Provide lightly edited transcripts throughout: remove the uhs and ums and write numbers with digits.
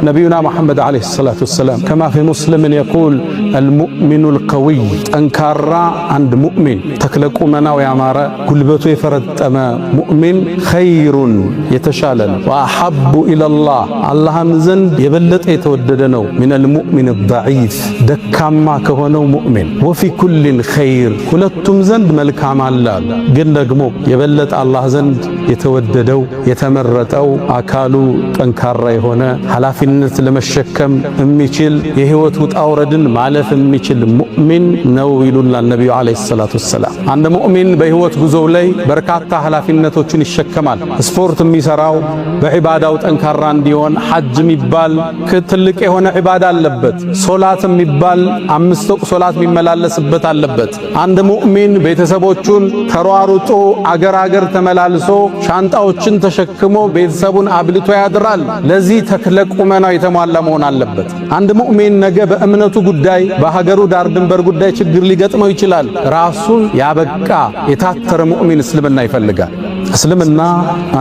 نبينا محمد عليه الصلاة والسلام كما في مسلم يقول المؤمن القوي أنكارا عند مؤمن تكلكو منا ويعمارا قلبته يفرد أما مؤمن خير يتشالن وأحب إلى الله الله مزند يبلت يتوددنو من المؤمن الضعيف دكاما كهونو مؤمن وفي كل خير كلتم زند ملكام الله ግን ደግሞ የበለጠ አላህ ዘንድ የተወደደው የተመረጠው አካሉ ጠንካራ የሆነ ኃላፊነት ለመሸከም የሚችል የህይወት ውጣ ውረድን ማለፍ የሚችል ሙእሚን ነው ይሉናል ነብዩ አለይሂ ሰላቱ ወሰላም። አንድ ሙእሚን በህይወት ጉዞው ላይ በርካታ ኃላፊነቶችን ይሸከማል። ስፖርት የሚሰራው በዒባዳው ጠንካራ እንዲሆን ሐጅ የሚባል ትልቅ የሆነ ዒባዳ አለበት። ሶላት የሚባል 5 ወቅት ሶላት የሚመላለስበት አለበት። አንድ ሙእሚን ቤተሰቦቹን ተሯሩጦ አገር ተመላልሶ ሻንጣዎችን ተሸክሞ ቤተሰቡን አብልቶ ያድራል። ለዚህ ተክለ ቁመናው የተሟላ መሆን አለበት። አንድ ሙእሚን ነገ በእምነቱ ጉዳይ በሀገሩ ዳር ድንበር ጉዳይ ችግር ሊገጥመው ይችላል። ራሱን ያበቃ የታተረ ሙእሚን እስልምና ይፈልጋል። እስልምና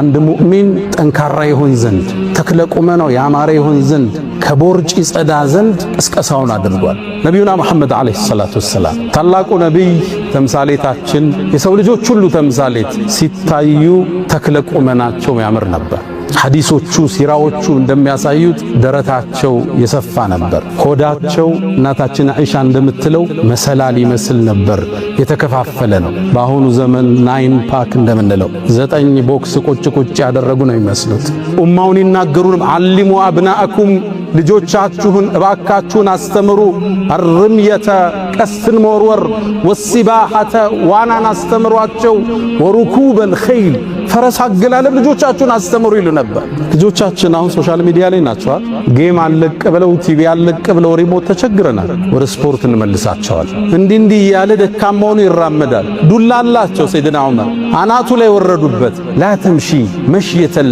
አንድ ሙእሚን ጠንካራ ይሆን ዘንድ ተክለ ቁመናው ያማረ ይሆን ዘንድ ከቦርጭ ይጸዳ ዘንድ እስቀሳውን አድርጓል። ነብዩና መሐመድ አለይሂ ሰላቱ ወሰላም ታላቁ ነብይ ተምሳሌታችን የሰው ልጆች ሁሉ ተምሳሌት ሲታዩ ተክለ ቁመናቸው ያምር ነበር። ሐዲሶቹ ሲራዎቹ እንደሚያሳዩት ደረታቸው የሰፋ ነበር። ሆዳቸው እናታችን አይሻ እንደምትለው መሰላል ይመስል ነበር፣ የተከፋፈለ ነው። በአሁኑ ዘመን 9 ፓክ እንደምንለው 9 ቦክስ ቁጭ ያደረጉ ነው የሚመስሉት። ኡማውን ይናገሩን አልሙ አብናአኩም ልጆቻችሁን እባካችሁን አስተምሩ፣ አርምየተ ቀስትን መወርወር፣ ወሲባሐተ ዋናን አስተምሯቸው፣ ወሩኩበል ኸይል ፈረስ አገላለብ ልጆቻችሁን አስተምሩ ይሉ ነበር። ልጆቻችን አሁን ሶሻል ሚዲያ ላይ ናቸው። ጌም አለቅ ብለው ቲቪ አለቅ ብለው ሪሞት ተቸግረናል። ወደ ስፖርት እንመልሳቸዋል። እንዲህ ያለ ደካማውን ይራመዳል። ዱላ አላቸው። ሰይድና ዑመር አናቱ ላይ ወረዱበት። ላተምሺ መሽየተል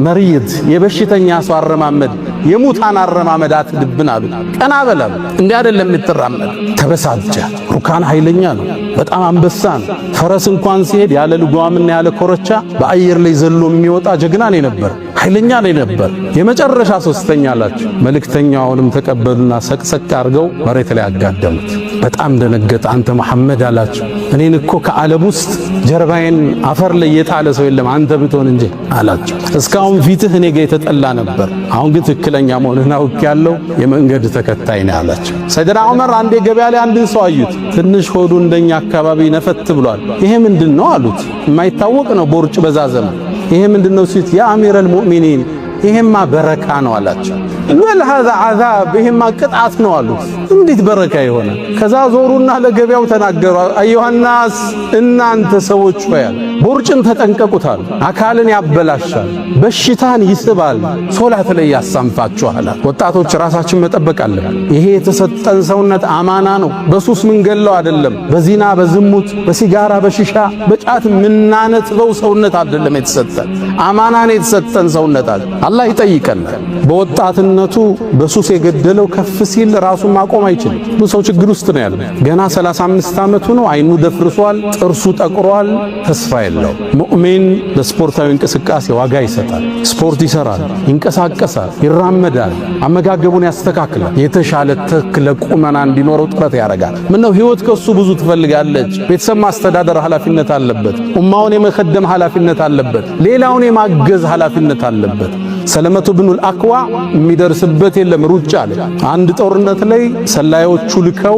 መሪድ የበሽተኛ ሰው አረማመድ የሙታን አረማመድ አትድብን አሉ። ቀና በለም እንዲህ አይደለም የምትራመድ። ተበሳጨ። ሩካን ኃይለኛ ነው፣ በጣም አንበሳ ነው። ፈረስ እንኳን ሲሄድ ያለ ልጓምና ያለ ኮረቻ በአየር ላይ ዘሎ የሚወጣ ጀግና ነው ነበር፣ ኃይለኛ ነው ነበር። የመጨረሻ ሶስተኛ አላቸው። መልእክተኛውንም ተቀበሉና ሰቅሰቅ አድርገው መሬት ላይ አጋደሙት። በጣም ደነገጠ። አንተ መሐመድ አላቸው፣ እኔን እኮ ከዓለም ውስጥ ጀርባዬን አፈር ላይ የጣለ ሰው የለም አንተ ብትሆን እንጂ አላቸው። እስካሁን ፊትህ እኔ ጋር የተጠላ ነበር፣ አሁን ግን ትክክለኛ መሆንህን አውቄያለሁ፣ የመንገድ ተከታይ ነህ አላቸው። ሰይድና ዑመር አንዴ ገበያ ላይ አንድን ሰው አዩት። ትንሽ ሆዱ እንደኛ አካባቢ ነፈት ብሏል። ይሄ ምንድነው አሉት። የማይታወቅ ነው ቦርጭ በዛ ዘመን። ይሄ ምንድነው ሲት ያ አሚረል ሙእሚኒን ይሄማ በረካ ነው አላቸው። በል هذا عذاب ይሄማ ቅጣት ነው አሉት። እንዴት በረካ ይሆነ? ከዛ ዞሩና ለገበያው ተናገሩ። አዩሃናስ እናንተ ሰዎች ሆይ ቦርጭን ተጠንቀቁታል፣ አካልን ያበላሻል፣ በሽታን ይስባል፣ ሶላት ላይ ያሳንፋችኋል። ወጣቶች ራሳችን መጠበቅ አለብን። ይሄ የተሰጠን ሰውነት አማና ነው። በሱስ ምንገለው አይደለም። በዚና በዝሙት በሲጋራ በሽሻ በጫት ምናነጥበው ሰውነት አይደለም የተሰጠን። አማና ነው የተሰጠን ሰውነት አለ። አላህ ይጠይቀናል። በወጣትነቱ በሱስ የገደለው ከፍ ሲል ራሱን ማቆም አይችልም። ብዙ ሰው ችግር ውስጥ ነው ያለው። ገና 35 ዓመቱ ነው፣ አይኑ ደፍርሷል፣ ጥርሱ ጠቁሯል፣ ተስፋ የለው። ሙእሚን ለስፖርታዊ እንቅስቃሴ ዋጋ ይሰጣል። ስፖርት ይሰራል፣ ይንቀሳቀሳል፣ ይራመዳል፣ አመጋገቡን ያስተካክላል፣ የተሻለ ተክለ ቁመና እንዲኖረው ጥረት ያደርጋል። ምነው ህይወት ከሱ ብዙ ትፈልጋለች። ቤተሰብ ማስተዳደር ኃላፊነት አለበት። ኡማውን የመከደም ኃላፊነት አለበት። ሌላውን የማገዝ ኃላፊነት አለበት። ሰለመቱ ብኑል አክዋ የሚደርስበት የለም ሩጫ አለ። አንድ ጦርነት ላይ ሰላዮቹ ልከው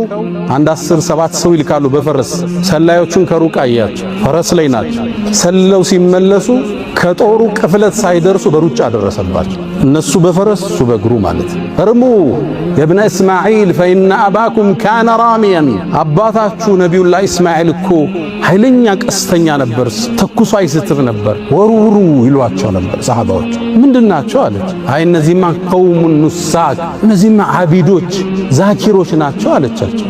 አንድ 17 ሰው ይልካሉ በፈረስ። ሰላዮቹን ከሩቅ አያቸው፣ ፈረስ ላይ ናቸው። ሰለው ሲመለሱ ከጦሩ ቅፍለት ሳይደርሱ በሩጫ ደረሰባቸው። እነሱ በፈረስ እሱ በእግሩ ማለት። እርሙ የብነ እስማዒል ፈኢነ አባኩም ካነ ራሚያን፣ አባታችሁ ነቢዩላህ እስማዒል እኮ ኃይለኛ ቀስተኛ ነበር፣ ተኩሶ አይስትም ነበር፣ ወሩሩ ይሏቸው ነበር ሰሃባዎች። ምንድናቸው አለች። አይ እነዚህማ ቀውሙን ኑሳክ፣ እነዚህማ ዓቢዶች ዛኪሮች ናቸው አለቻቸው።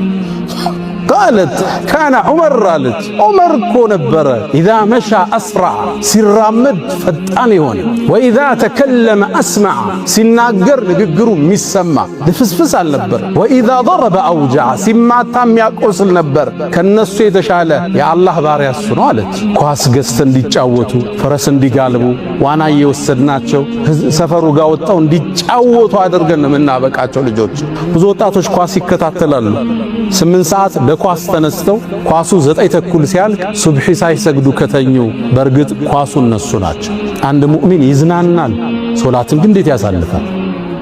قالت كان عمر قالت عمر እኮ ነበረ إذا مشى أسرع ሲራመድ ፈጣን ይሆን وإذا تكلم أسمع ሲናገር ንግግሩ የሚሰማ ድፍስፍስ አልነበር وإذا ضرب أوجع ሲማታም ያቆስል ነበር ከነሱ የተሻለ የአላህ ባሪያ እሱ ነው አለች ኳስ ገዝተን እንዲጫወቱ ፈረስ እንዲጋልቡ ዋና እየወሰድናቸው ሰፈሩ ጋር ወጣው እንዲጫወቱ አድርገን ምናበቃቸው ልጆች ብዙ ወጣቶች ኳስ ይከታተላሉ 8 ሰዓት ለኳስ ተነስተው ኳሱ 9 ተኩል ሲያልቅ ሱብሂ ሳይሰግዱ ከተኙ በርግጥ ኳሱ እነሱ ናቸው አንድ ሙእሚን ይዝናናል ሶላትን ግን እንዴት ያሳልፋል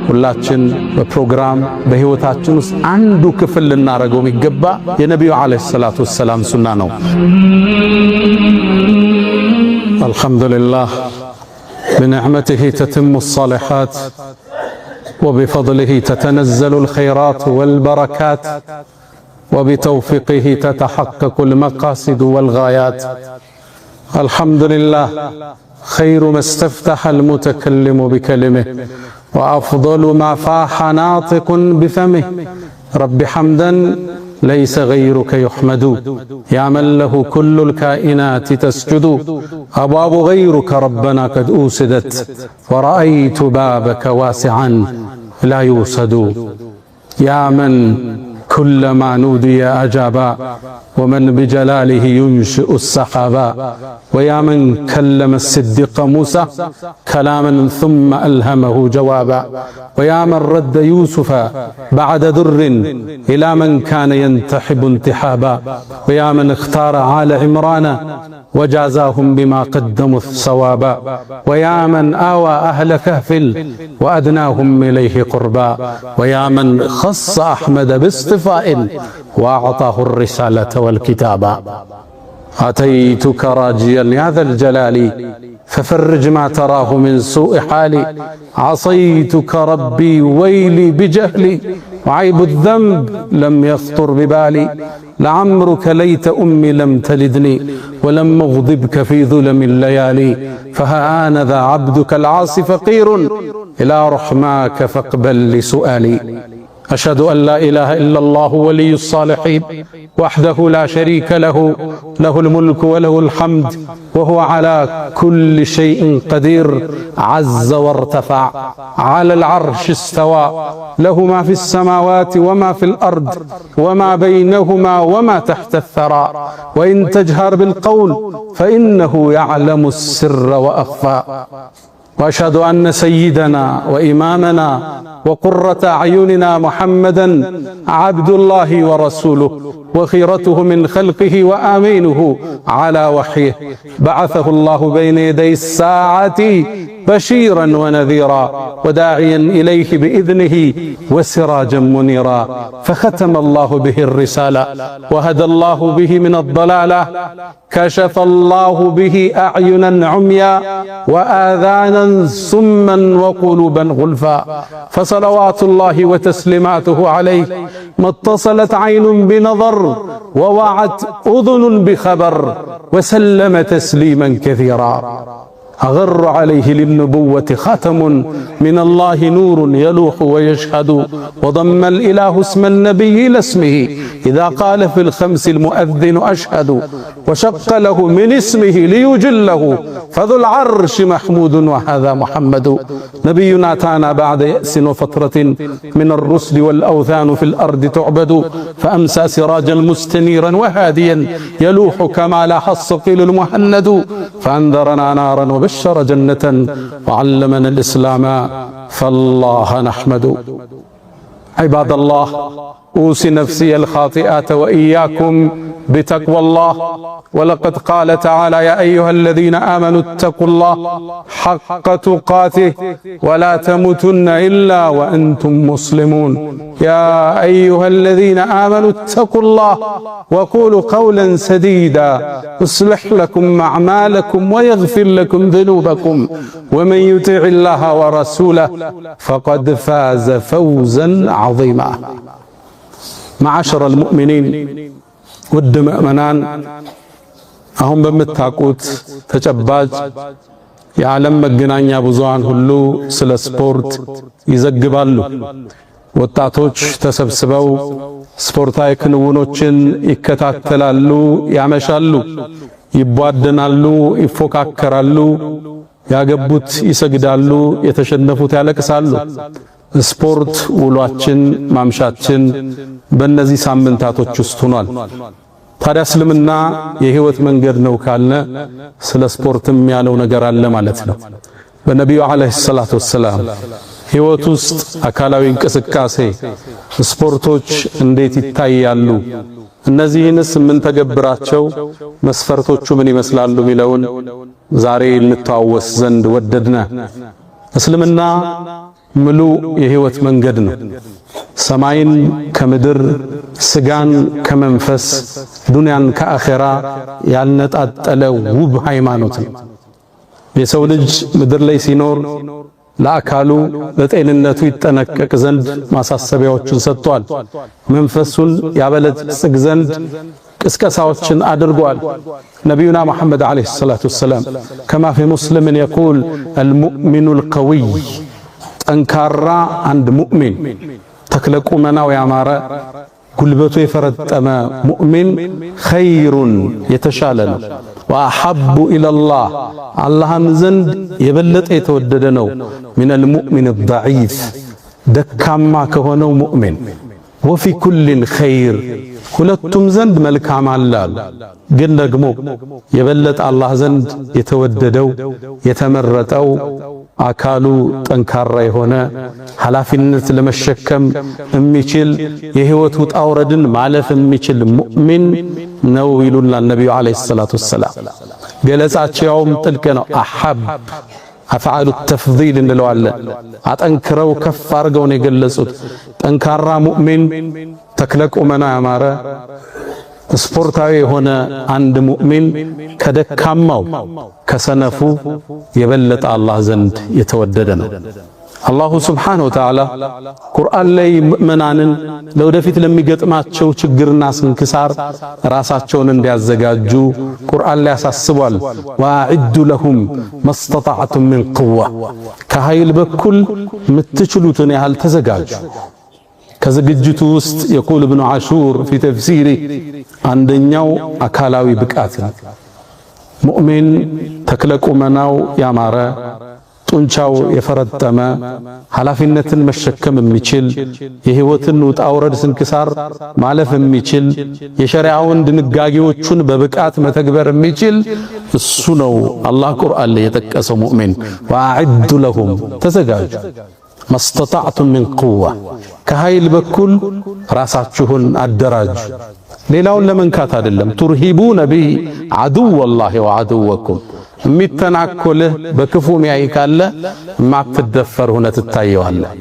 ሁላችን በፕሮግራም በህይወታችን ውስጥ አንዱ ክፍል ልናረገው የሚገባ የነብዩ አለይሂ ሰላቱ ወሰለም ሱና ነው አልহামዱሊላህ بنعمته تتم الصالحات وبفضله تتنزل الخيرات والبركات وبتوفيقه تتحقق المقاصد والغايات الحمد لله خير ما استفتح المتكلم بكلمه وأفضل ما فاح ناطق بفمه رب حمدا ليس غيرك يحمد يا من له كل الكائنات تسجد أبواب غيرك ربنا قد أوسدت ورأيت بابك واسعا لا يوسد يا من كلما نودي أجابا ومن بجلاله ينشئ السحابا ويا من كلم الصديق موسى كلاما ثم ألهمه جوابا ويا من رد يوسف بعد در إلى من كان ينتحب انتحابا ويا من اختار آل عمران وجازاهم بما قدموا الثوابا ويا من آوى أهل كهف وأدناهم إليه قربا ويا من خص أحمد باصطفاء وأعطاه الرسالة والكتابا أتيتك راجيا يا ذا الجلال ففرج ما تراه من سوء حالي عصيتك ربي ويلي بجهلي وعيب الذنب لم يخطر ببالي لعمرك ليت أمي لم تلدني ولم أغضبك في ظلم الليالي فها آن ذا عبدك العاصي فقير إلى رحماك فاقبل لسؤالي أشهد أن لا إله إلا الله ولي الصالحين وحده لا شريك له له الملك وله الحمد وهو على كل شيء قدير عز وارتفع على العرش استوى له ما في السماوات وما في الأرض وما بينهما وما تحت الثرى وإن تجهر بالقول فإنه يعلم السر وأخفى وأشهد أن سيدنا وإمامنا وقرة أعيننا محمدًا عبد الله ورسوله وخيرته من خلقه وآمينه على وحيه بعثه الله بين يدي الساعة بشيرا ونذيرا وداعيا إليه بإذنه وسراجا منيرا فختم الله به الرسالة وهدى الله به من الضلالة كشف الله به أعينا عميا وآذانا صما وقلوبا غلفا فصلوات الله وتسليماته عليه ما اتصلت عين بنظر ووعت أذن بخبر وسلم تسليما كثيرا أغر عليه للنبوة خاتم من الله نور يلوح ويشهد وضم الإله اسم النبي إلى اسمه إذا قال في الخمس المؤذن أشهد وشق له من اسمه ليجله فذو العرش محمود وهذا محمد نبينا أتانا بعد يأس وفترة من الرسل والأوثان في الأرض تعبد فأمسى سراجا مستنيرا وهاديا يلوح كما لاح الصقيل المهند فأنذرنا نارا وبشر جنة وعلمنا الإسلام فالله نحمد عباد الله أوصي نفسي الخاطئة وإياكم بتقوى الله ولقد قال تعالى يا أيها الذين آمنوا اتقوا الله حق تقاته ولا تموتن إلا وأنتم مسلمون يا أيها الذين آمنوا اتقوا الله وقولوا قولا سديدا يصلح لكم أعمالكم ويغفر لكم ذنوبكم ومن يطع الله ورسوله فقد فاز فوزا عظيما معاشر المؤمنين ውድ ምእመናን አሁን በምታውቁት ተጨባጭ የዓለም መገናኛ ብዙሃን ሁሉ ስለ ስፖርት ይዘግባሉ። ወጣቶች ተሰብስበው ስፖርታዊ ክንውኖችን ይከታተላሉ፣ ያመሻሉ፣ ይቧደናሉ፣ ይፎካከራሉ፣ ያገቡት ይሰግዳሉ፣ የተሸነፉት ያለቅሳሉ። ስፖርት ውሏችን ማምሻችን በእነዚህ ሳምንታቶች ውስጥ ሆኗል። ታዲያ እስልምና የህይወት መንገድ ነው ካልነ ስለ ስፖርትም ያለው ነገር አለ ማለት ነው። በነቢዩ አለይሂ ሰላቱ ወሰላም ህይወት ውስጥ አካላዊ እንቅስቃሴ ስፖርቶች እንዴት ይታያሉ፣ እነዚህንስ ምን ተገብራቸው መስፈርቶቹ ምን ይመስላሉ ሚለውን ዛሬ እንተዋወስ ዘንድ ወደድነ። እስልምና ሙሉ የህይወት መንገድ ነው። ሰማይን ከምድር ስጋን ከመንፈስ ዱንያን ከአኺራ ያልነጣጠለ ውብ ሃይማኖት ነው። የሰው ልጅ ምድር ላይ ሲኖር ለአካሉ ለጤንነቱ ይጠነቀቅ ዘንድ ማሳሰቢያዎችን ሰጥቷል። መንፈሱን ያበለጽግ ዘንድ ቅስቀሳዎችን አድርጓል። ነቢዩና መሐመድ አለይሂ ሰላቱ ወሰላም ከማ ፊ ሙስሊምን የቁል አልሙእሚኑል ቀዊይ ጠንካራ አንድ ሙእሚን ተክለቁመናው ያማረ ጉልበቱ የፈረጠመ ሙእሚን ኸይሩን የተሻለ ነው። ወአሐቡ ኢለላህ አላህም ዘንድ የበለጠ የተወደደ ነው። ሚነል ሙእሚን ضعيف ደካማ ከሆነው ሙእሚን ወፊ ኩሊን ኸይር ሁለቱም ዘንድ መልካም አለ። ግን ደግሞ የበለጠ አላህ ዘንድ የተወደደው የተመረጠው አካሉ ጠንካራ የሆነ ኃላፊነት ለመሸከም የሚችል የህይወት ውጣ ውረድን ማለፍ የሚችል ሙእሚን ነው ይሉናል ነብዩ አለይሂ ሰላቱ ወሰላም። ገለጻቸውም ጥልቅ ነው። አሐብ አፍዓሉ ተፍዲል እንለዋለን። አጠንክረው ከፍ አድርገው ነው የገለጹት። ጠንካራ ሙእሚን ተክለቁመና ያማረ ስፖርታዊ የሆነ አንድ ሙእሚን ከደካማው ከሰነፉ የበለጠ አላህ ዘንድ የተወደደ ነው። አላሁ ስብሓነሁ ወተዓላ ቁርአን ላይ ምእመናንን ለወደፊት ለሚገጥማቸው ችግርና ስንክሳር ራሳቸውን እንዲያዘጋጁ ቁርአን ላይ ያሳስቧል። ወአዒዱ ለሁም መስተጣዕቱም ሚን ቁዋ ከኃይል በኩል የምትችሉትን ያህል ተዘጋጁ። ከዝግጅቱ ውስጥ የቁል ኢብኑ ዓሹር ፊ ተፍሲሪ አንደኛው አካላዊ ብቃት ነው። ሙእሚን ተክለቁመናው ያማረ ጡንቻው የፈረጠመ ኃላፊነትን መሸከም የሚችል የህይወትን ውጣ ውረድ ስንክሳር ማለፍ የሚችል የሸሪዓውን ድንጋጌዎቹን በብቃት መተግበር የሚችል እሱ ነው አላህ ቁርአን ላይ የጠቀሰው ሙእሚን። ወአዒዱ ለሁም ተዘጋጁ መስተጣዕቱም ሚን ቁዋ ከኃይል በኩል ራሳችሁን አደራጁ። ሌላውን ለመንካት አይደለም። ቱርሂቡነ ቢሂ ዐዱወላሂ ወዐዱወኩም የሚተናኮልህ በክፉ ሚያይ ካለ ማትደፈር ሆነ ትታየዋለህ።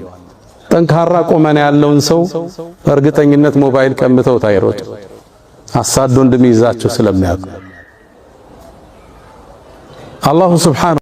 ጠንካራ ቁመና ያለውን ሰው በእርግጠኝነት ሞባይል ቀምተው ታይሮጥ አሳዶ እንደሚይዛቸው ስለሚያውቁ አላሁ ሱብሓነሁ